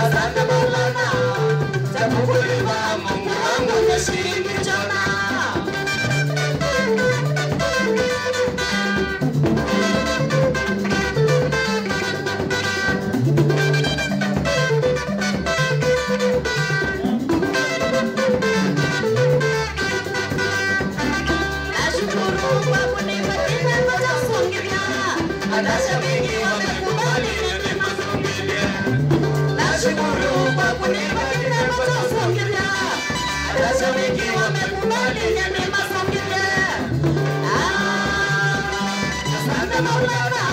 Asante Maulana, takukulipa Mungu wangu nashiriki jana. Anashabiki wamekubali neema zongea. Nashukuru kwa kunipa kitendo cha zongea. Anashabiki wamekubali neema zongea. Asante Maulana,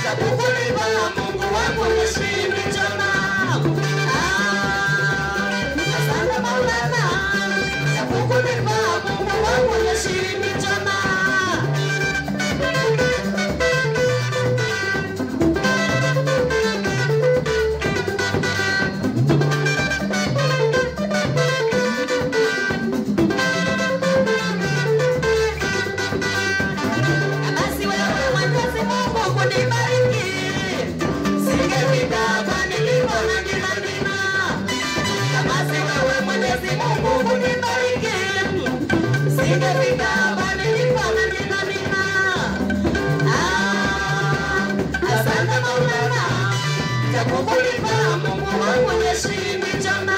takukulipa Mungu wangu nashiriki jana. Asante Maulana, takukulipa Mungu wangu nashiriki jana. Asante Maulana, takukulipa Mungu wangu nashiriki jana.